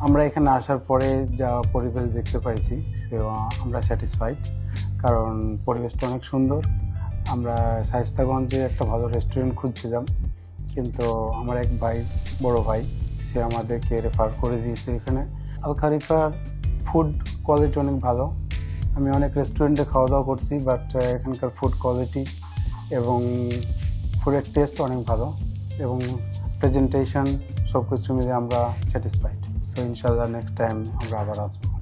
আমরা এখানে আসার পরে যা পরিবেশ দেখতে পাইছি আমরা স্যাটিসফাইড, কারণ পরিবেশটা অনেক সুন্দর। আমরা শায়েস্তাগঞ্জে একটা ভালো রেস্টুরেন্ট খুঁজছিলাম, কিন্তু আমার এক ভাই, বড় ভাই, সে আমাদেরকে রেফার করে দিয়েছে এখানে। আল খালিফার ফুড কোয়ালিটি অনেক ভালো। আমি অনেক রেস্টুরেন্টে খাওয়া দাওয়া করছি, বাট এখানকার ফুড কোয়ালিটি এবং ফুডের টেস্ট অনেক ভালো, এবং প্রেজেন্টেশন সব কিছু মিলে আমরা স্যাটিসফাইড। সো ইনশাআল্লাহ নেক্সট টাইম আমরা আবার আসবো।